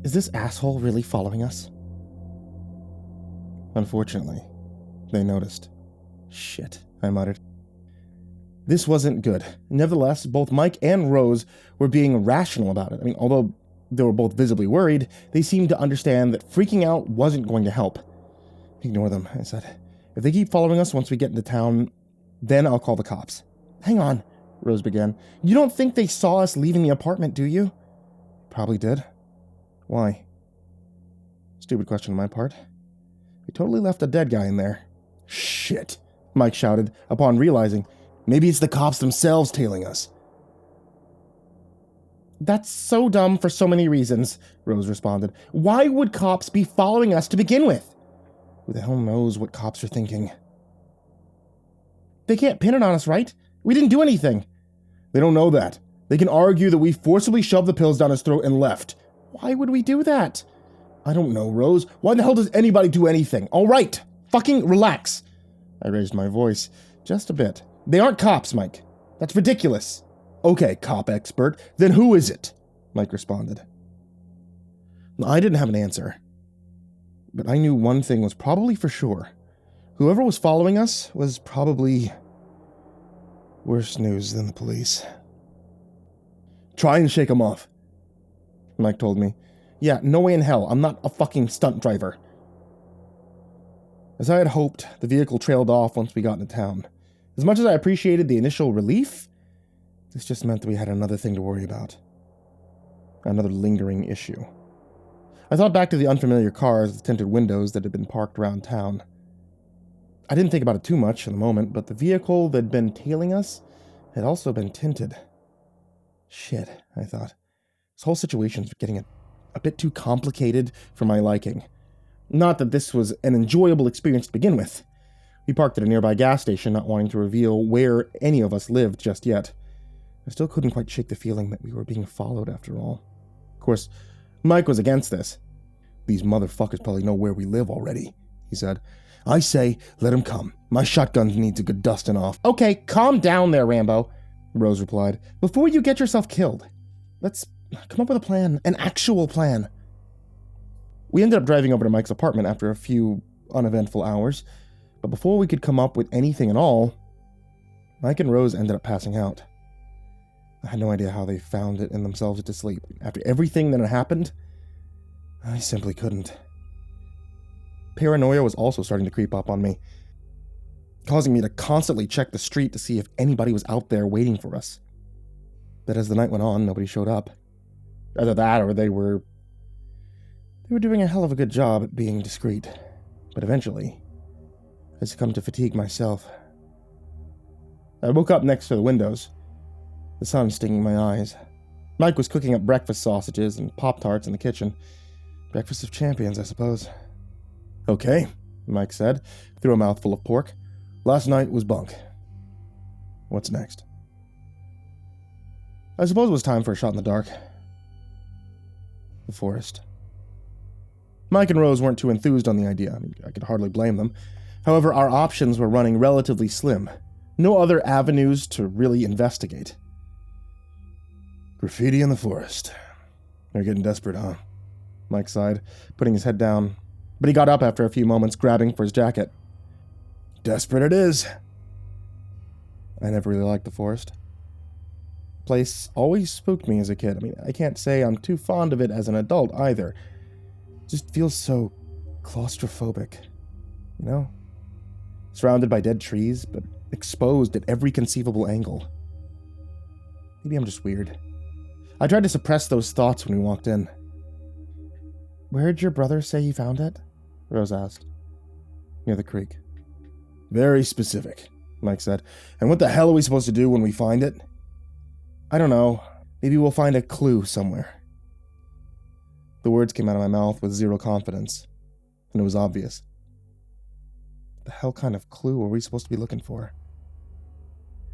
Is this asshole really following us? Unfortunately, they noticed. Shit, I muttered. This wasn't good. Nevertheless, both Mike and Rose were being rational about it. I mean, although they were both visibly worried, they seemed to understand that freaking out wasn't going to help. Ignore them, I said. If they keep following us once we get into town, then I'll call the cops. Hang on, Rose began. You don't think they saw us leaving the apartment, do you? Probably did. Why? Stupid question on my part. We totally left a dead guy in there. Shit, Mike shouted, upon realizing. Maybe it's the cops themselves tailing us. That's so dumb for so many reasons, Rose responded. Why would cops be following us to begin with? Who the hell knows what cops are thinking? They can't pin it on us, right? We didn't do anything. They don't know that. They can argue that we forcibly shoved the pills down his throat and left. Why would we do that? I don't know, Rose. Why the hell does anybody do anything? All right, fucking relax. I raised my voice just a bit. They aren't cops, Mike. That's ridiculous. Okay, cop expert, then who is it? Mike responded. I didn't have an answer, but I knew one thing was probably for sure. Whoever was following us was probably worse news than the police. Try and shake them off, Mike told me. Yeah, no way in hell. I'm not a fucking stunt driver. As I had hoped, the vehicle trailed off once we got into town. As much as I appreciated the initial relief, this just meant that we had another thing to worry about. Another lingering issue. I thought back to the unfamiliar cars with tinted windows that had been parked around town. I didn't think about it too much in the moment, but the vehicle that had been tailing us had also been tinted. Shit, I thought. This whole situation's getting a bit too complicated for my liking. Not that this was an enjoyable experience to begin with. We parked at a nearby gas station, not wanting to reveal where any of us lived just yet. I still couldn't quite shake the feeling that we were being followed after all. Of course, Mike was against this. These motherfuckers probably know where we live already, he said. I say, let them come. My shotgun needs a good dusting off. Okay, calm down there, Rambo, Rose replied. Before you get yourself killed, let's come up with a plan, an actual plan. We ended up driving over to Mike's apartment after a few uneventful hours, but before we could come up with anything at all, Mike and Rose ended up passing out. I had no idea how they found it in themselves to sleep. After everything that had happened, I simply couldn't. Paranoia was also starting to creep up on me, causing me to constantly check the street to see if anybody was out there waiting for us. But as the night went on, nobody showed up. Either that or they were doing a hell of a good job at being discreet. But eventually, I succumbed to fatigue myself. I woke up next to the windows, the sun stinging my eyes. Mike was cooking up breakfast sausages and Pop-Tarts in the kitchen. Breakfast of champions, I suppose. Okay, Mike said, through a mouthful of pork. Last night was bunk. What's next? I suppose it was time for a shot in the dark. The forest. Mike and Rose weren't too enthused on the idea. I mean, I could hardly blame them. However, our options were running relatively slim. No other avenues to really investigate. Graffiti in the forest. They're getting desperate, huh? Mike sighed, putting his head down. But he got up after a few moments, grabbing for his jacket. Desperate it is. I never really liked the forest. The place always spooked me as a kid. I mean, I can't say I'm too fond of it as an adult either. It just feels so claustrophobic, you know? Surrounded by dead trees, but exposed at every conceivable angle. Maybe I'm just weird. I tried to suppress those thoughts when we walked in. Where'd your brother say he found it? Rose asked. Near the creek. Very specific, Mike said. And what the hell are we supposed to do when we find it? I don't know. Maybe we'll find a clue somewhere. The words came out of my mouth with zero confidence, and it was obvious. What the hell kind of clue were we supposed to be looking for?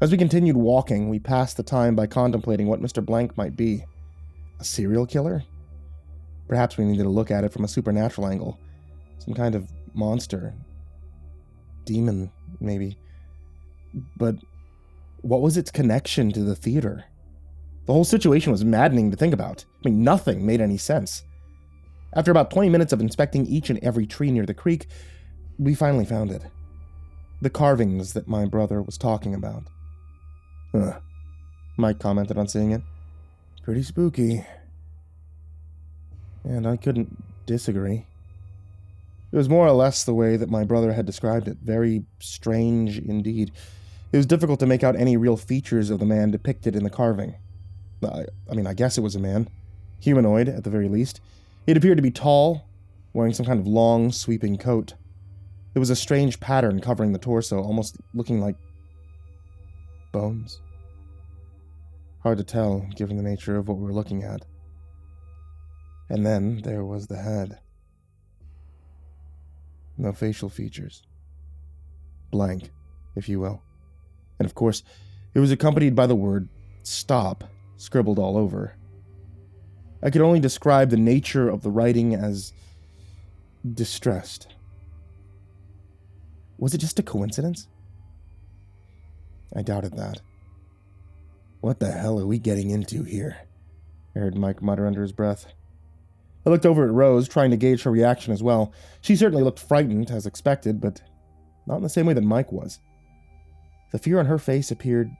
As we continued walking, we passed the time by contemplating what Mr. Blank might be. A serial killer? Perhaps we needed to look at it from a supernatural angle. Some kind of monster. Demon, maybe. But what was its connection to the theater? The whole situation was maddening to think about. I mean, nothing made any sense. After about 20 minutes of inspecting each and every tree near the creek, we finally found it. The carvings that my brother was talking about. Mike commented on seeing it. Pretty spooky. And I couldn't disagree. It was more or less the way that my brother had described it. Very strange indeed. It was difficult to make out any real features of the man depicted in the carving. I guess it was a man. Humanoid, at the very least. It appeared to be tall, wearing some kind of long, sweeping coat. There was a strange pattern covering the torso, almost looking like bones. Hard to tell, given the nature of what we were looking at. And then there was the head. No facial features. Blank, if you will. And of course, it was accompanied by the word stop, scribbled all over. I could only describe the nature of the writing as distressed. Was it just a coincidence? I doubted that. What the hell are we getting into here? I heard Mike mutter under his breath. I looked over at Rose, trying to gauge her reaction as well. She certainly looked frightened, as expected, but not in the same way that Mike was. The fear on her face appeared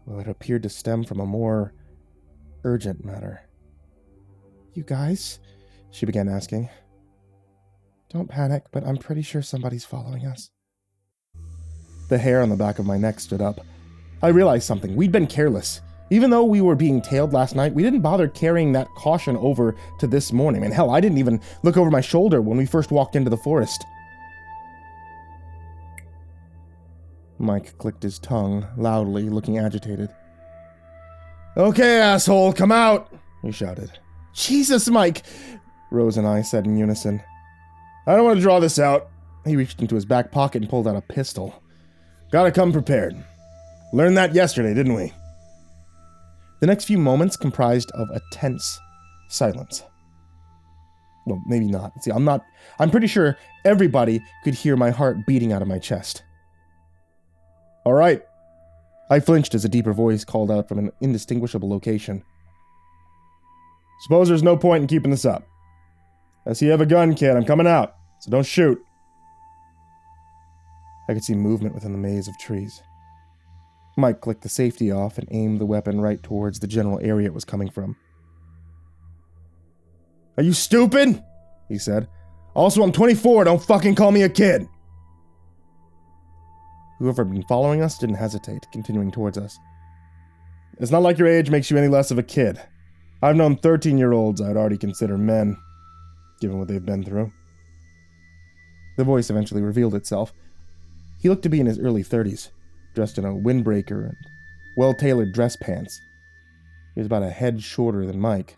to stem from a more urgent matter. You guys? She began asking. Don't panic, but I'm pretty sure somebody's following us. The hair on the back of my neck stood up. I realized something. We'd been careless. Even though we were being tailed last night, we didn't bother carrying that caution over to this morning. And hell, I didn't even look over my shoulder when we first walked into the forest. Mike clicked his tongue, loudly, looking agitated. Okay, asshole, come out, he shouted. Jesus, Mike, Rose and I said in unison. I don't want to draw this out. He reached into his back pocket and pulled out a pistol. Gotta come prepared. Learned that yesterday, didn't we? The next few moments comprised of a tense silence. Well, maybe not. See, I'm pretty sure everybody could hear my heart beating out of my chest. All right. I flinched as a deeper voice called out from an indistinguishable location. Suppose there's no point in keeping this up. I see you have a gun, kid. I'm coming out, so don't shoot. I could see movement within the maze of trees. Mike clicked the safety off and aimed the weapon right towards the general area it was coming from. Are you stupid? He said. Also, I'm 24, don't fucking call me a kid. Whoever had been following us didn't hesitate, continuing towards us. It's not like your age makes you any less of a kid. I've known 13-year-olds I'd already consider men, given what they've been through. The voice eventually revealed itself. He looked to be in his early 30s, dressed in a windbreaker and well-tailored dress pants. He was about a head shorter than Mike,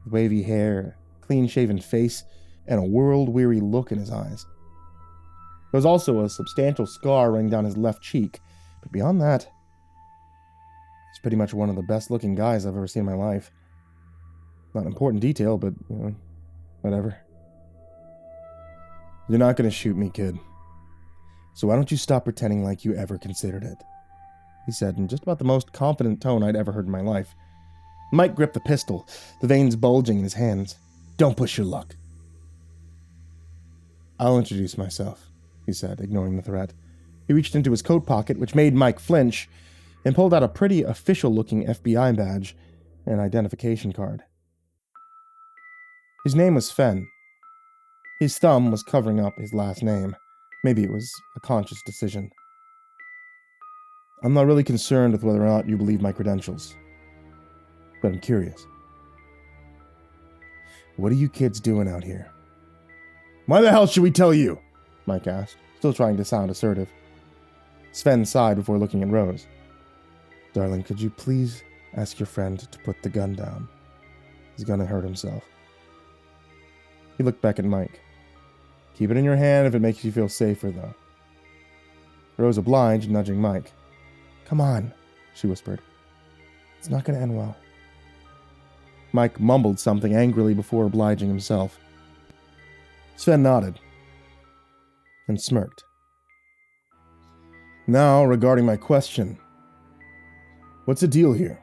with wavy hair, clean-shaven face, and a world-weary look in his eyes. There was also a substantial scar running down his left cheek, but beyond that, he's pretty much one of the best-looking guys I've ever seen in my life. Not an important detail, but, whatever. You're not going to shoot me, kid. So why don't you stop pretending like you ever considered it? He said in just about the most confident tone I'd ever heard in my life. Mike gripped the pistol, the veins bulging in his hands. Don't push your luck. I'll introduce myself, he said, ignoring the threat. He reached into his coat pocket, which made Mike flinch, and pulled out a pretty official-looking FBI badge and identification card. His name was Sven. His thumb was covering up his last name. Maybe it was a conscious decision. I'm not really concerned with whether or not you believe my credentials, but I'm curious. What are you kids doing out here? Why the hell should we tell you? Mike asked, still trying to sound assertive. Sven sighed before looking at Rose. Darling, could you please ask your friend to put the gun down? He's gonna hurt himself. He looked back at Mike. Keep it in your hand if it makes you feel safer, though. Rose obliged, nudging Mike. Come on, she whispered. It's not going to end well. Mike mumbled something angrily before obliging himself. Sven nodded and smirked. Now, regarding my question. What's the deal here?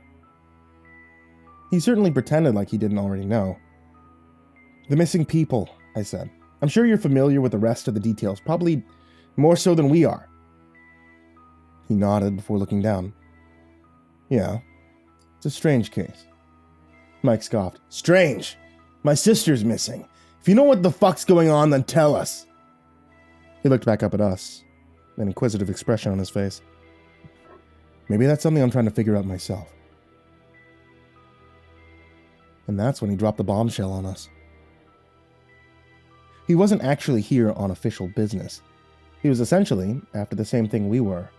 He certainly pretended like he didn't already know. The missing people, I said. I'm sure you're familiar with the rest of the details, probably more so than we are. He nodded before looking down. Yeah, it's a strange case. Mike scoffed. Strange? My sister's missing. If you know what the fuck's going on, then tell us. He looked back up at us, an inquisitive expression on his face. Maybe that's something I'm trying to figure out myself. And that's when he dropped the bombshell on us. He wasn't actually here on official business. He was essentially after the same thing we were.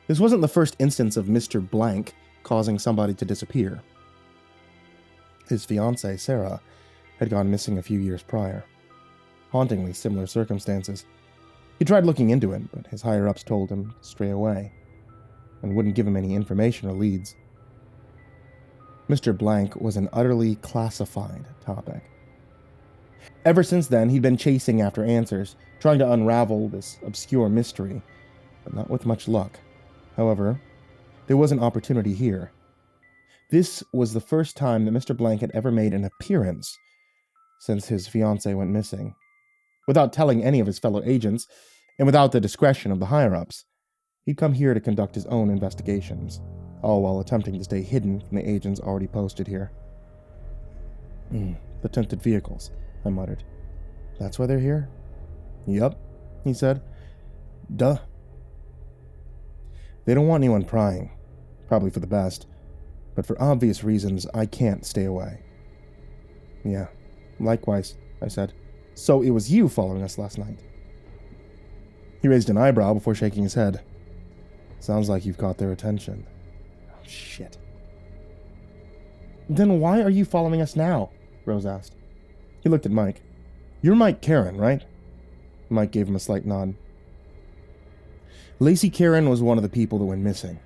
This wasn't the first instance of Mr. Blank causing somebody to disappear. His fiancée, Sarah, had gone missing a few years prior. Hauntingly similar circumstances. He tried looking into it, but his higher-ups told him to stray away, and wouldn't give him any information or leads. Mr. Blank was an utterly classified topic. Ever since then, he'd been chasing after answers, trying to unravel this obscure mystery, but not with much luck. However, there was an opportunity here. This was the first time that Mr. Blank had ever made an appearance since his fiancée went missing. Without telling any of his fellow agents, and without the discretion of the higher-ups, he'd come here to conduct his own investigations, all while attempting to stay hidden from the agents already posted here. The tinted vehicles, I muttered. That's why they're here? Yup, he said. Duh. They don't want anyone prying. Probably for the best. But for obvious reasons, I can't stay away. Yeah, likewise, I said. So it was you following us last night? He raised an eyebrow before shaking his head. Sounds like you've caught their attention. Oh, shit. Then why are you following us now? Rose asked. He looked at Mike. You're Mike Karen, right? Mike gave him a slight nod. Lacey Karen was one of the people that went missing.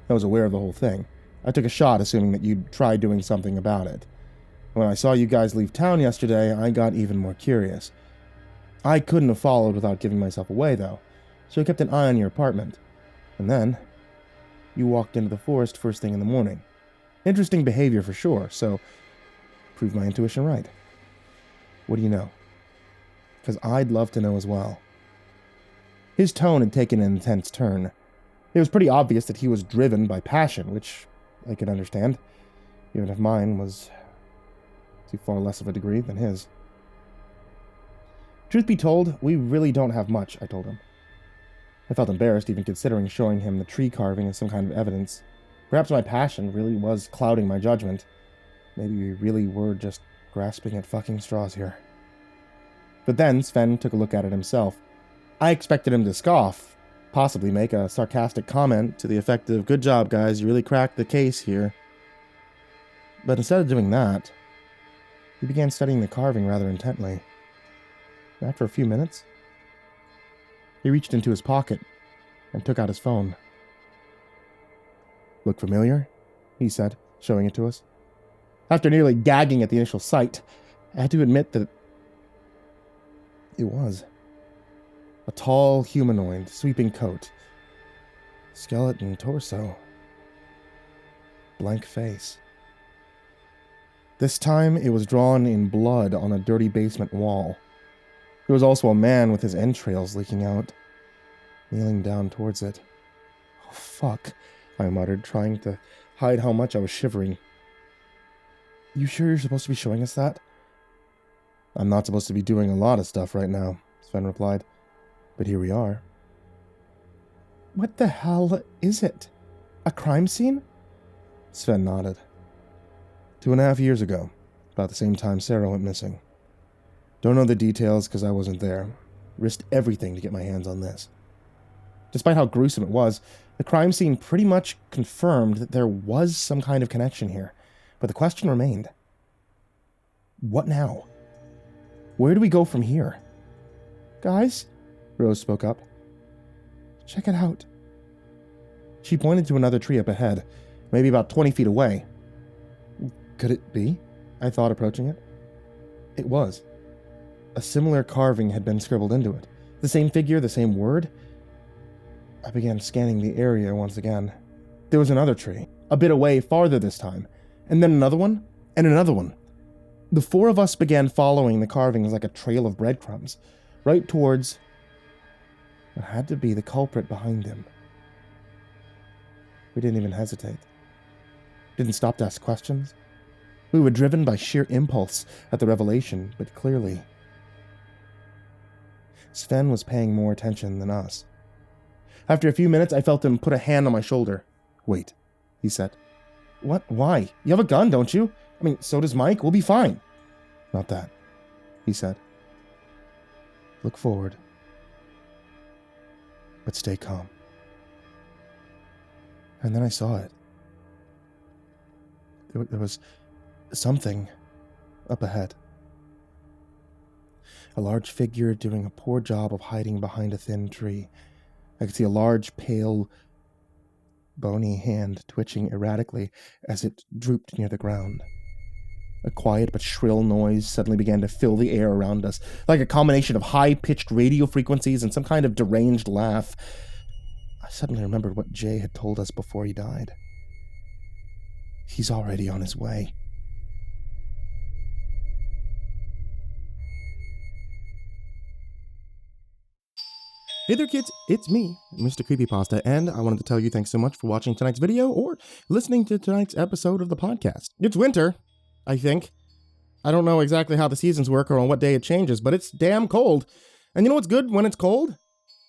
I was aware of the whole thing. I took a shot assuming that you'd try doing something about it. When I saw you guys leave town yesterday, I got even more curious. I couldn't have followed without giving myself away, though, so I kept an eye on your apartment. And then, you walked into the forest first thing in the morning. Interesting behavior for sure, so proved my intuition right. What do you know? Because I'd love to know as well. His tone had taken an intense turn. It was pretty obvious that he was driven by passion, which I could understand, even if mine was to far less of a degree than his. Truth be told, we really don't have much, I told him. I felt embarrassed even considering showing him the tree carving as some kind of evidence. Perhaps my passion really was clouding my judgment. Maybe we really were just grasping at fucking straws here. But then Sven took a look at it himself. I expected him to scoff, possibly make a sarcastic comment to the effect of, good job, guys, you really cracked the case here. But instead of doing that, he began studying the carving rather intently. After a few minutes, he reached into his pocket and took out his phone. Look familiar? He said, showing it to us. After nearly gagging at the initial sight, I had to admit that it was. A tall humanoid, sweeping coat. Skeleton torso. Blank face. This time it was drawn in blood on a dirty basement wall. There was also a man with his entrails leaking out, kneeling down towards it. Oh, fuck, I muttered, trying to hide how much I was shivering. You sure you're supposed to be showing us that? I'm not supposed to be doing a lot of stuff right now, Sven replied. But here we are. What the hell is it? A crime scene? Sven nodded. 2.5 years ago, about the same time Sarah went missing. Don't know the details because I wasn't there. Risked everything to get my hands on this. Despite how gruesome it was, the crime scene pretty much confirmed that there was some kind of connection here. But the question remained. What now? Where do we go from here? Guys? Rose spoke up. Check it out. She pointed to another tree up ahead, maybe about 20 feet away. Could it be? I thought, approaching it. It was. A similar carving had been scribbled into it. The same figure, the same word. I began scanning the area once again. There was another tree, a bit away, farther this time, and then another one, and another one. The four of us began following the carvings like a trail of breadcrumbs, right towards what had to be the culprit behind him. We didn't even hesitate. Didn't stop to ask questions. We were driven by sheer impulse at the revelation, but clearly Sven was paying more attention than us. After a few minutes, I felt him put a hand on my shoulder. "Wait," he said. "What? Why? You have a gun, don't you? I mean, so does Mike. We'll be fine." "Not that," he said. "Look forward, but stay calm." And then I saw it. There was something up ahead. A large figure doing a poor job of hiding behind a thin tree. I could see a large, pale, bony hand twitching erratically as it drooped near the ground. A quiet but shrill noise suddenly began to fill the air around us, like a combination of high-pitched radio frequencies and some kind of deranged laugh. I suddenly remembered what Jay had told us before he died. He's already on his way. Hey there kids, it's me, Mr. Creepypasta, and I wanted to tell you thanks so much for watching tonight's video or listening to tonight's episode of the podcast. It's winter, I think. I don't know exactly how the seasons work or on what day it changes, but it's damn cold. And you know what's good when it's cold?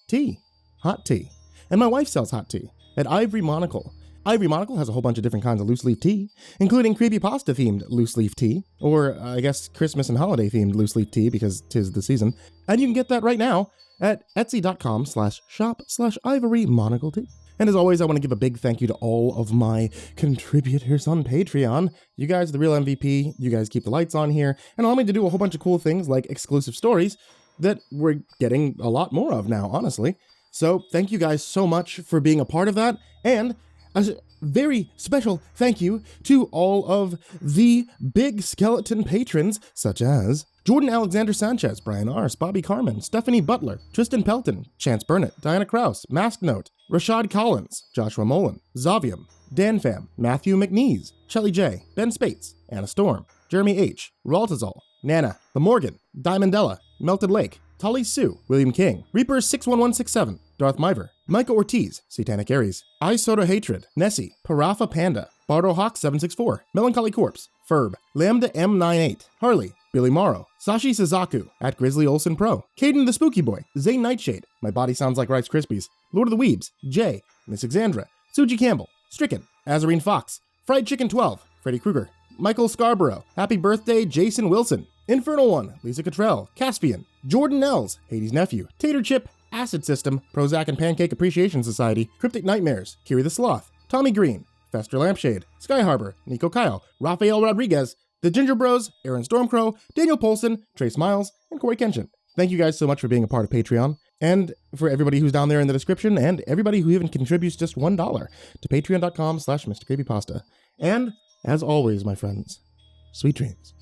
Tea. Hot tea. And my wife sells hot tea at Ivory Monocle. Ivory Monocle has a whole bunch of different kinds of loose leaf tea, including creepypasta themed loose leaf tea, or I guess Christmas and holiday themed loose leaf tea because 'tis the season. And you can get that right now at etsy.com/shop/Ivory Monocle tea. And as always, I want to give a big thank you to all of my contributors on Patreon. You guys are the real MVP. You guys keep the lights on here and allow me to do a whole bunch of cool things like exclusive stories that we're getting a lot more of now, honestly. So thank you guys so much for being a part of that. And a very special thank you to all of the big skeleton patrons, such as Jordan Alexander Sanchez, Brian Arce, Bobby Karman, Stephanie Butler, Tristan Pelton, Chance Burnett, Diana Kraus, Mask Note, Rashad Collins, Joshua Mullen, Zavium, Dan Pham, Matthew McNeese, Shelly J, Ben Spates, Anna Storm, Jeremy H, Raltizal, Nana, The Morgan, Diamondella, MeltedLake, Tolly Sue, William King, Reaper 61167, Darth Miver, Micah Ortiz, Satanic Aries, aisodoehtraed, Nessie, Parafa Panda, Bardo Hawk 764, Melancholy Corpse, Ferb, Lambda M98, Harley, Billy Morrow, Sashi Suzaku, at Grizzly Olsen Pro, Caden the Spooky Boy, Zane Nightshade, My Body Sounds Like Rice Krispies, Lord of the Weebs, Jay, Miss Exandra, Suji Campbell, Stricken, Azarine Fox, Fried Chicken 12, Freddy Krueger, Michael Scarborough, Happy Birthday Jason Wilson, Infernal One, Lisa Cottrell, Caspian, Jordan Nels, Hades' Nephew, Tater Chip, Acid System, Prozac and Pancake Appreciation Society, Cryptic Nightmares, Kiri the Sloth, Tommy Green, Fester Lampshade, Sky Harbor, Nico Kyle, Rafael Rodriguez, The Ginger Bros, Aaron Stormcrow, Daniel Polson, Trace Miles, and Corey Kenshin. Thank you guys so much for being a part of Patreon, and for everybody who's down there in the description, and everybody who even contributes just $1 to patreon.com/MrCreepyPasta. And, as always, my friends, sweet dreams.